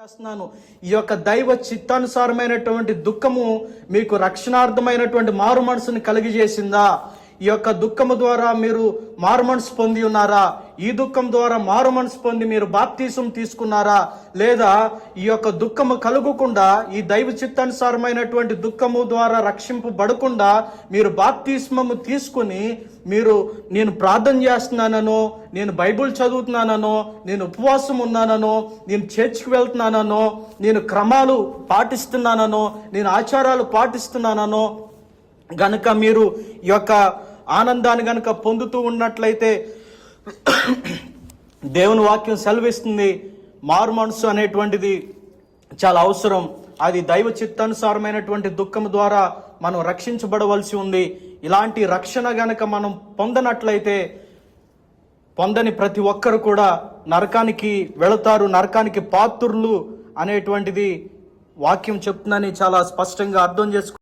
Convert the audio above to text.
చేస్తున్నాను. ఈ యొక్క దైవ చిత్తానుసారమైనటువంటి దుఃఖము మీకు రక్షణార్థమైనటువంటి మారు మనసుని కలిగజేసిందా? ఈ యొక్క దుఃఖము ద్వారా మీరు మారు మనసు పొంది ఉన్నారా? ఈ దుఃఖం ద్వారా మారు మనసు పొంది మీరు బాప్తీసం తీసుకున్నారా? లేదా ఈ యొక్క దుఃఖము కలుగకుండా, ఈ దైవ చిత్తానుసారమైనటువంటి దుఃఖము ద్వారా రక్షింపబడకుండా మీరు బాప్తీస్మము తీసుకుని నేను ప్రార్థన చేస్తున్నానో, నేను బైబుల్ చదువుతున్నానో, నేను ఉపవాసం ఉన్నానో, నేను చర్చికి వెళ్తున్నానో, నేను క్రమాలు పాటిస్తున్నానో, నేను ఆచారాలు పాటిస్తున్నానో గనక మీరు ఈ యొక్క ఆనందాన్ని గనక పొందుతూ ఉన్నట్లయితే దేవుని వాక్యం సెలవిస్తుంది, మారు మనసు అనేటువంటిది చాలా అవసరం. అది దైవ చిత్తానుసారమైనటువంటి దుఃఖం ద్వారా మనం రక్షించబడవలసి ఉంది. ఇలాంటి రక్షణ గనక మనం పొందనట్లయితే పొందని ప్రతి ఒక్కరు కూడా నరకానికి వెళతారు, నరకానికి పాత్రులు అనేటువంటిది వాక్యం చెప్తుందని చాలా స్పష్టంగా అర్థం చేసుకో.